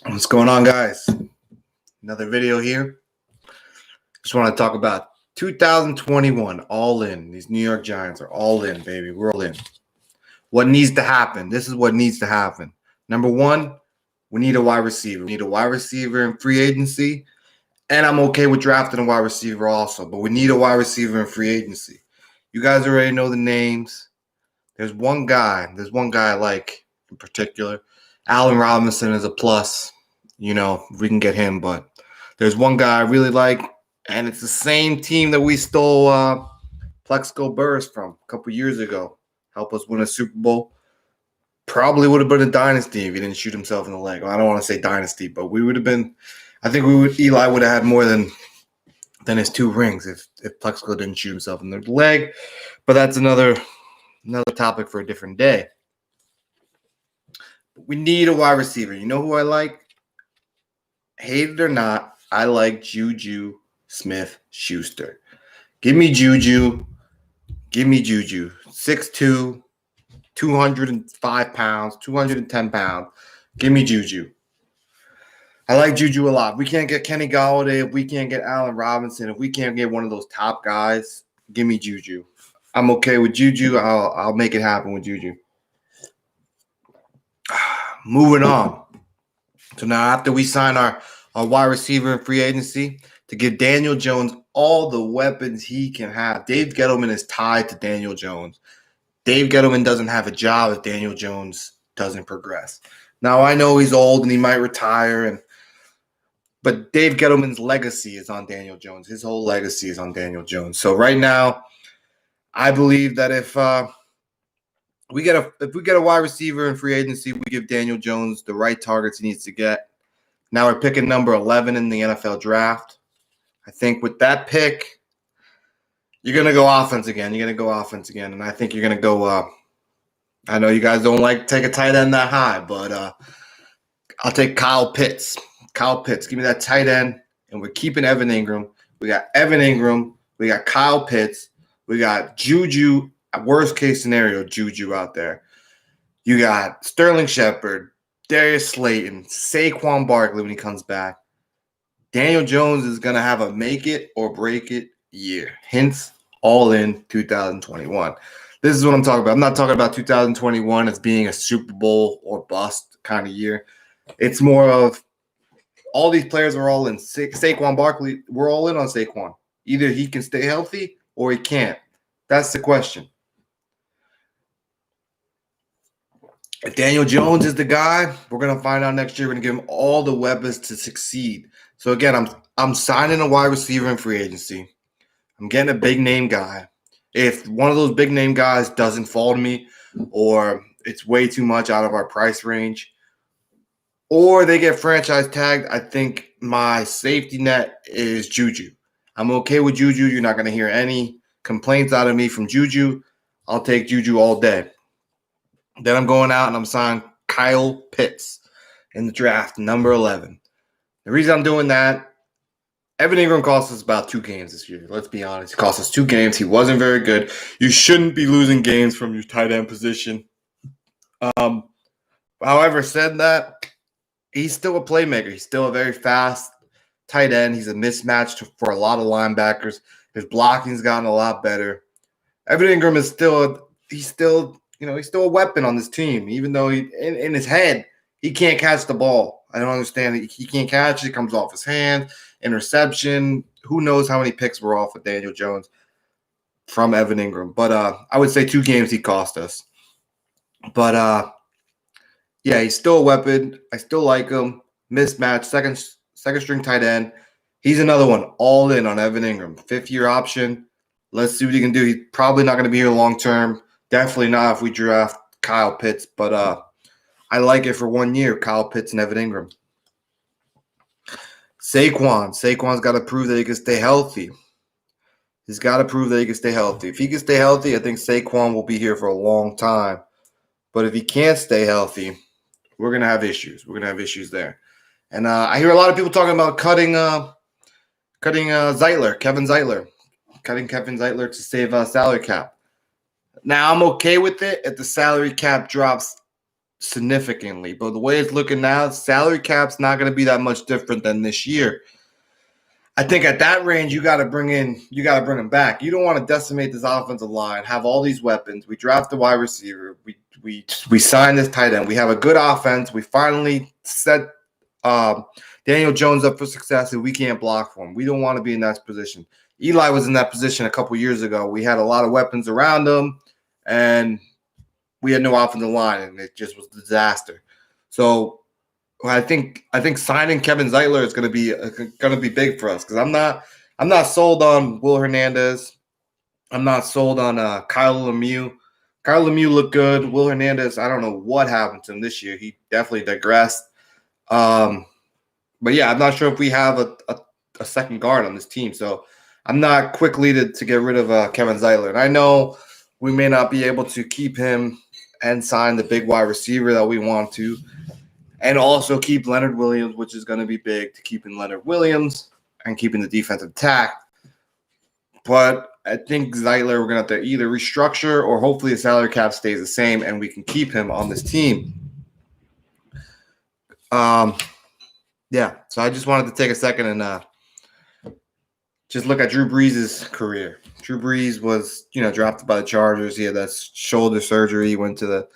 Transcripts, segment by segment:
What's going on, guys? Another video here. Just want to talk about 2021 all in. These New York Giants are all in, baby. We're all in. What needs to happen? This is what needs to happen. Number one, we need a wide receiver. We need a wide receiver in free agency. And I'm okay with drafting a wide receiver also, but we need a wide receiver in free agency. You guys already know the names. There's one guy I like in particular. Allen Robinson is a plus. You know, we can get him, but there's one guy I really like, and it's the same team that we stole Plexico Burress from a couple years ago. Help us win a Super Bowl. Probably would have been a dynasty if he didn't shoot himself in the leg. Well, I don't want to say dynasty, but we would have been. I think Eli would have had more than his 2 rings if Plexico didn't shoot himself in the leg. But that's another topic for a different day. We need a wide receiver. You know who I like? Hate it or not, I like Juju Smith-Schuster. Give me Juju. 6'2", 205 pounds, 210 pounds. Give me Juju. I like Juju a lot. If we can't get Kenny Golladay, if we can't get Allen Robinson, if we can't get one of those top guys, give me Juju. I'm okay with Juju. I'll make it happen with Juju. Moving on. So now after we sign our wide receiver in free agency, to give Daniel Jones all the weapons he can have. Dave Gettleman is tied to Daniel Jones. Dave Gettleman doesn't have a job if Daniel Jones doesn't progress. Now, I know he's old and he might retire, but Dave Gettleman's legacy is on Daniel Jones. His whole legacy is on Daniel Jones. So right now, I believe that if we get a wide receiver in free agency, we give Daniel Jones the right targets he needs to get. Now we're picking number 11 in the NFL draft. I think with that pick, you're going to go offense again. And I think you're going to go I know you guys don't like to take a tight end that high, but I'll take Kyle Pitts. Give me that tight end, and we're keeping Evan Ingram. We got Evan Ingram. We got Kyle Pitts. We got Juju. Worst case scenario, Juju out there. You got Sterling Shepard, Darius Slayton, Saquon Barkley when he comes back. Daniel Jones is going to have a make it or break it year. Hence, all in 2021. This is what I'm talking about. I'm not talking about 2021 as being a Super Bowl or bust kind of year. It's more of all these players are all in. Saquon Barkley, we're all in on Saquon. Either he can stay healthy or he can't. That's the question. If Daniel Jones is the guy, we're going to find out next year. We're going to give him all the weapons to succeed. So, again, I'm signing a wide receiver in free agency. I'm getting a big-name guy. If one of those big-name guys doesn't fall to me or it's way too much out of our price range or they get franchise tagged, I think my safety net is Juju. I'm okay with Juju. You're not going to hear any complaints out of me from Juju. I'll take Juju all day. Then I'm going out and I'm signing Kyle Pitts in the draft, number 11. The reason I'm doing that, Evan Ingram cost us about 2 games this year. Let's be honest. He cost us 2 games. He wasn't very good. You shouldn't be losing games from your tight end position. However, said that, he's still a playmaker. He's still a very fast tight end. He's a mismatch for a lot of linebackers. His blocking's gotten a lot better. Evan Ingram is still a weapon on this team, even though in his head, he can't catch the ball. I don't understand it. He can't catch it. It comes off his hand. Interception. Who knows how many picks were off of Daniel Jones from Evan Ingram. But I would say 2 games he cost us. But, yeah, he's still a weapon. I still like him. Mismatch, second string tight end. He's another one, all in on Evan Ingram. 5th-year option. Let's see what he can do. He's probably not going to be here long term. Definitely not if we draft Kyle Pitts. But I like it for 1 year, Kyle Pitts and Evan Ingram. Saquon's got to prove that he can stay healthy. He's got to prove that he can stay healthy. If he can stay healthy, I think Saquon will be here for a long time. But if he can't stay healthy, we're going to have issues. We're going to have issues there. And I hear a lot of people talking about cutting Kevin Zeitler to save salary cap. Now, I'm okay with it if the salary cap drops significantly. But the way it's looking now, salary cap's not going to be that much different than this year. I think at that range, you got to bring him back. You don't want to decimate this offensive line, have all these weapons. We draft the wide receiver. We sign this tight end. We have a good offense. We finally set Daniel Jones up for success, and we can't block for him. We don't want to be in that position. Eli was in that position a couple years ago. We had a lot of weapons around him, and we had no offensive line, and it just was a disaster. So I think signing Kevin Zeitler is going to be big for us, because I'm not sold on Will Hernandez. I'm not sold on Kyle Lemieux. Kyle Lemieux looked good. Will Hernandez, I don't know what happened to him this year. He definitely digressed. But yeah, I'm not sure if we have a second guard on this team. So I'm not quickly to get rid of Kevin Zeitler. And I know we may not be able to keep him and sign the big wide receiver that we want to, and also keep Leonard Williams, which is going to be big, to keeping Leonard Williams and keeping the defensive attack. But I think Zeitler, we're going to have to either restructure, or hopefully the salary cap stays the same and we can keep him on this team. Yeah, so I just wanted to take a second and just look at Drew Brees' career. Drew Brees was, drafted by the Chargers. He had that shoulder surgery. He went to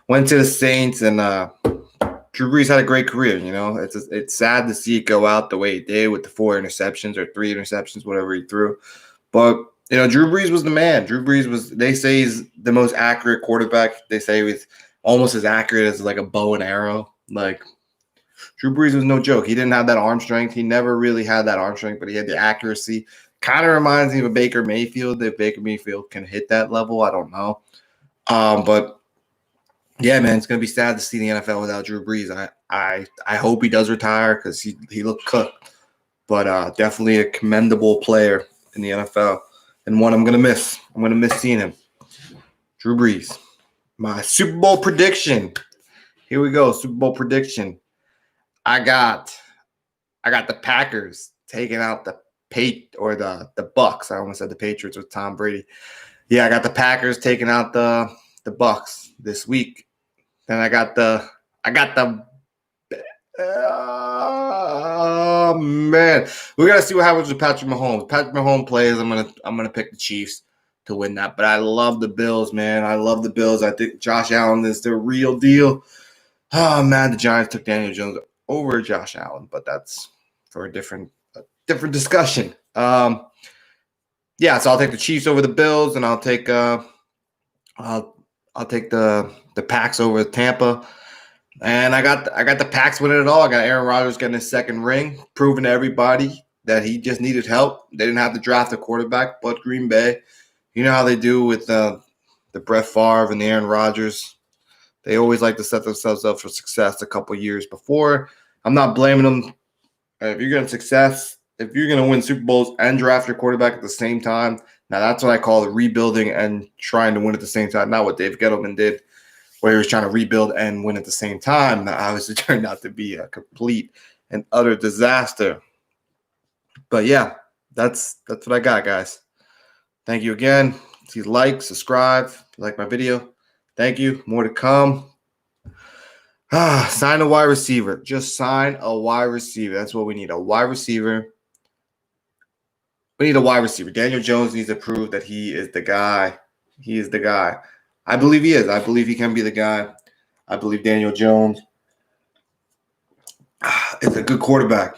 the Saints, and Drew Brees had a great career. It's sad to see it go out the way it did with the 4 interceptions or 3 interceptions, whatever he threw. But Drew Brees was the man. Drew Brees was. They say he's the most accurate quarterback. They say he was almost as accurate as like a bow and arrow. Like, Drew Brees was no joke. He didn't have that arm strength. He never really had that arm strength, but he had the accuracy. Kind of reminds me of a Baker Mayfield. If Baker Mayfield can hit that level, I don't know. But yeah, man, it's gonna be sad to see the NFL without Drew Brees. I hope he does retire, because he looked cooked. But definitely a commendable player in the NFL, and one I'm gonna miss. I'm gonna miss seeing him. Drew Brees. My Super Bowl prediction. Here we go. Super Bowl prediction. I got the Packers taking out the Bucks. I almost said the Patriots with Tom Brady. Yeah, I got the Packers taking out the Bucks this week. Then I got the oh man, we gotta see what happens with Patrick Mahomes. Patrick Mahomes plays. I'm gonna pick the Chiefs to win that. But I love the Bills, man. I love the Bills. I think Josh Allen is the real deal. Oh man, the Giants took Daniel Jones over Josh Allen, but that's for a different discussion. Yeah, so I'll take the Chiefs over the Bills, and I'll take the Packs over Tampa. And I got the Packs winning it all. I got Aaron Rodgers getting his second ring, proving to everybody that he just needed help. They didn't have to draft a quarterback, but Green Bay, you know how they do with the Brett Favre and the Aaron Rodgers. They always like to set themselves up for success a couple years before. I'm not blaming them. If you're going to win Super Bowls and draft your quarterback at the same time, now that's what I call the rebuilding and trying to win at the same time. Not what Dave Gettleman did, where he was trying to rebuild and win at the same time. That obviously turned out to be a complete and utter disaster. But yeah, that's what I got, guys. Thank you again. Please like, subscribe, if you like my video. Thank you. More to come. Sign a wide receiver. Just sign a wide receiver. That's what we need. A wide receiver. We need a wide receiver. Daniel Jones needs to prove that he is the guy. He is the guy. I believe he is. I believe he can be the guy. I believe Daniel Jones is a good quarterback.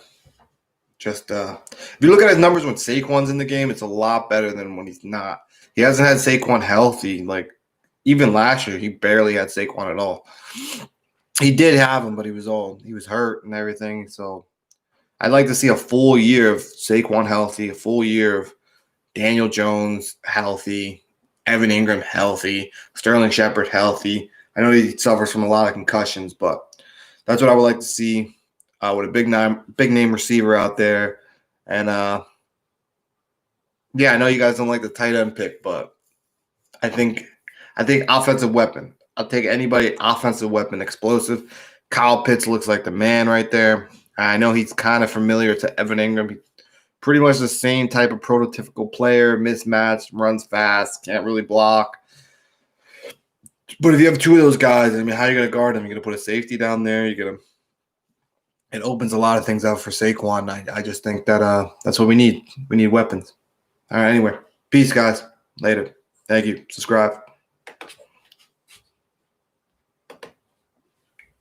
Just if you look at his numbers when Saquon's in the game, it's a lot better than when he's not. He hasn't had Saquon healthy. Like, even last year, he barely had Saquon at all. He did have him, but he was hurt and everything. So I'd like to see a full year of Saquon healthy, a full year of Daniel Jones healthy, Evan Ingram healthy, Sterling Shepard healthy. I know he suffers from a lot of concussions, but that's what I would like to see with a big name receiver out there. And yeah, I know you guys don't like the tight end pick, but I think offensive weapon. I'll take anybody offensive weapon, explosive. Kyle Pitts looks like the man right there. I know he's kind of familiar to Evan Ingram. He's pretty much the same type of prototypical player, mismatched, runs fast, can't really block. But if you have two of those guys, I mean, how are you going to guard them? You're going to put a safety down there. You're going to. It opens a lot of things up for Saquon. I just think that that's what we need. We need weapons. All right. Anyway, peace, guys. Later. Thank you. Subscribe.